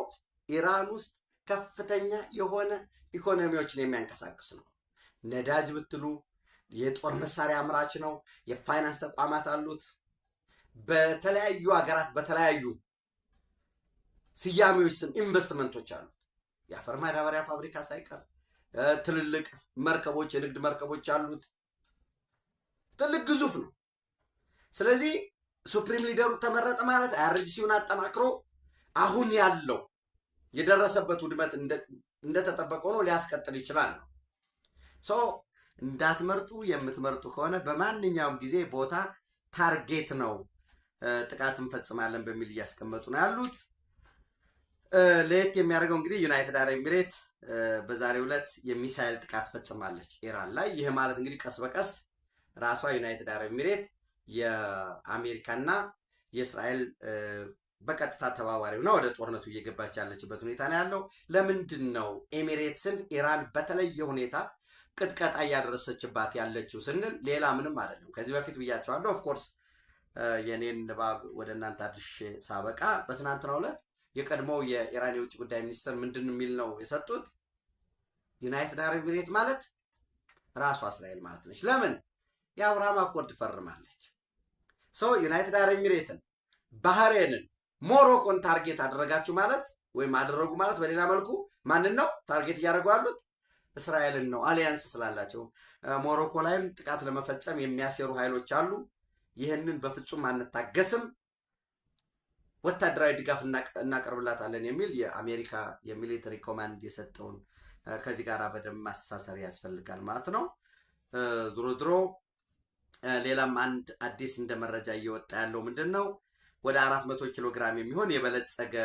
ኢራን ውስጥ ከፍተኛ የሆነ ኢኮኖሚዎችን የሚያንቀሳቅስ ነው። ነዳጅ ብትሉ የጦር መሳሪያ አምራች ነው። የፋይናንስ ተቋማት አሉት። በተለያዩ ሀገራት በተለያዩ ስያሜዎች ስም ኢንቨስትመንቶች አሉት። የአፈር ማዳበሪያ ፋብሪካ ሳይቀር ትልልቅ መርከቦች፣ የንግድ መርከቦች አሉት። ትልቅ ግዙፍ ነው። ስለዚህ ሱፕሪም ሊደሩ ተመረጠ ማለት አይአርጂሲውን አጠናክሮ አሁን ያለው የደረሰበት ውድመት እንደተጠበቀው ነው ሊያስቀጥል ይችላል ነው። እንዳትመርጡ፣ የምትመርጡ ከሆነ በማንኛውም ጊዜ ቦታ ታርጌት ነው ጥቃት እንፈጽማለን በሚል እያስቀመጡ ነው ያሉት። ለየት የሚያደርገው እንግዲህ ዩናይትድ አረብ ኤሚሬት በዛሬው ዕለት የሚሳኤል ጥቃት ፈጽማለች ኢራን ላይ። ይህ ማለት እንግዲህ ቀስ በቀስ ራሷ ዩናይትድ አረብ ኤሚሬት የአሜሪካና የእስራኤል በቀጥታ ተባባሪ ሆና ወደ ጦርነቱ እየገባች ያለችበት ሁኔታ ነው ያለው። ለምንድን ነው ኤሚሬትስን ኢራን በተለየ ሁኔታ ቅጥቀጣ እያደረሰችባት ያለችው ስንል ሌላ ምንም አይደለም። ከዚህ በፊት ብያቸዋለሁ። ኦፍኮርስ የኔን ንባብ ወደ እናንተ አድርሼ ሳበቃ በትናንትናው ዕለት የቀድሞው የኢራን የውጭ ጉዳይ ሚኒስትር ምንድን የሚል ነው የሰጡት? ዩናይትድ አረብ ኤሚሬት ማለት ራሷ እስራኤል ማለት ነች። ለምን? የአብርሃም አኮርድ ፈርማለች። ዩናይትድ አረብ ኤሚሬትን፣ ባህሬንን፣ ሞሮኮን ታርጌት አደረጋችሁ ማለት ወይም አደረጉ ማለት በሌላ መልኩ ማንን ነው ታርጌት እያደረጉ ያሉት? እስራኤልን ነው። አሊያንስ ስላላቸው ሞሮኮ ላይም ጥቃት ለመፈጸም የሚያሴሩ ኃይሎች አሉ። ይህንን በፍጹም አንታገስም፣ ወታደራዊ ድጋፍ እናቀርብላታለን የሚል የአሜሪካ የሚሊተሪ ኮማንድ የሰጠውን ከዚህ ጋር በደንብ ማስተሳሰር ያስፈልጋል ማለት ነው። ዞሮ ዞሮ ሌላም አንድ አዲስ እንደ መረጃ እየወጣ ያለው ምንድን ነው? ወደ 400 ኪሎ ግራም የሚሆን የበለጸገ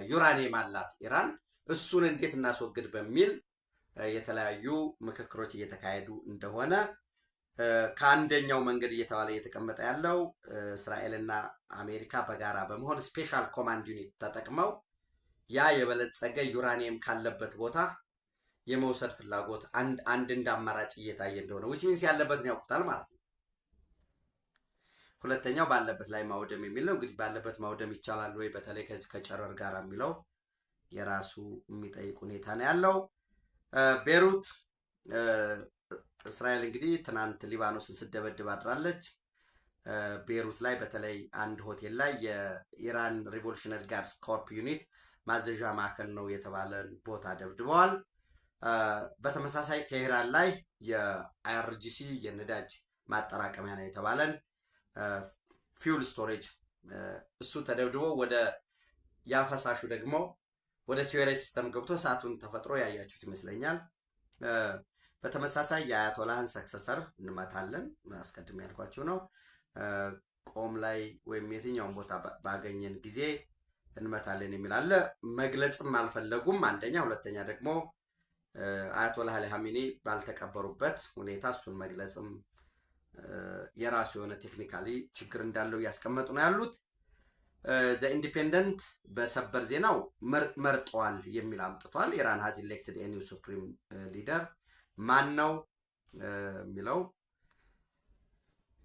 ዩራኒየም አላት ኢራን። እሱን እንዴት እናስወግድ በሚል የተለያዩ ምክክሮች እየተካሄዱ እንደሆነ ከአንደኛው መንገድ እየተባለ እየተቀመጠ ያለው እስራኤልና አሜሪካ በጋራ በመሆን ስፔሻል ኮማንድ ዩኒት ተጠቅመው ያ የበለጸገ ዩራኒየም ካለበት ቦታ የመውሰድ ፍላጎት አንድ እንደ አማራጭ እየታየ እንደሆነ ዊች ሚንስ ያለበትን ያውቁታል ማለት ነው። ሁለተኛው ባለበት ላይ ማውደም የሚል ነው። እንግዲህ ባለበት ማውደም ይቻላል ወይ በተለይ ከዚህ ከጨረር ጋር የሚለው የራሱ የሚጠይቅ ሁኔታ ነው ያለው። ቤሩት እስራኤል እንግዲህ ትናንት ሊባኖስን ስደበድብ አድራለች። ቤሩት ላይ በተለይ አንድ ሆቴል ላይ የኢራን ሪቮሉሽነሪ ጋርድስ ኮርፕ ዩኒት ማዘዣ ማዕከል ነው የተባለን ቦታ ደብድበዋል። በተመሳሳይ ቴህራን ላይ የአይአርጂሲ የነዳጅ ማጠራቀሚያ ነው የተባለን ፊውል ስቶሬጅ እሱ ተደብድቦ ወደ ያፈሳሹ ደግሞ ወደ ሲዌሬጅ ሲስተም ገብቶ እሳቱን ተፈጥሮ ያያችሁት ይመስለኛል። በተመሳሳይ የአያቶላህን ሰክሰሰር እንመታለን አስቀድሜ ያልኳችሁ ነው። ቆም ላይ ወይም የትኛውን ቦታ ባገኘን ጊዜ እንመታለን የሚል አለ። መግለጽም አልፈለጉም አንደኛ፣ ሁለተኛ ደግሞ አያቶላህ አሊ ሀሚኒ ባልተቀበሩበት ሁኔታ እሱን መግለጽም የራሱ የሆነ ቴክኒካሊ ችግር እንዳለው እያስቀመጡ ነው ያሉት። ዘ ኢንዲፔንደንት በሰበር ዜናው መርጠዋል የሚል አምጥቷል። ኢራን ሃዝ ኢሌክትድ ኤ ኒው ሱፕሪም ሊደር ማን ነው የሚለው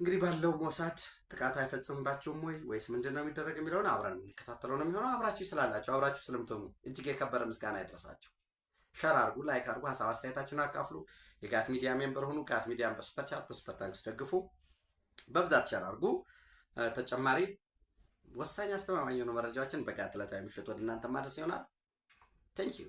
እንግዲህ ባለው ሞሳድ ጥቃት አይፈጽምባቸውም ወይስ ምንድን ነው የሚደረግ የሚለውን አብረን የሚከታተለው ነው የሚሆነው። አብራችሁ ስላላችሁ አብራችሁ ስለምትሆኑ እጅግ የከበረ ምስጋና ይድረሳችሁ። ሸር አርጉ፣ ላይክ አርጉ፣ ሀሳብ አስተያየታችሁን አካፍሉ። የጋት ሚዲያ ሜምበር ሁኑ። ጋት ሚዲያን በሱፐር ቻት በሱፐር ታንክስ ደግፉ። በብዛት ሸር አርጉ። ተጨማሪ ወሳኝ አስተማማኝ የሆኑ መረጃዎችን በጋት ዕለታዊ ምሽት ወደ እናንተ ማድረስ ይሆናል። ቴንክ ዩ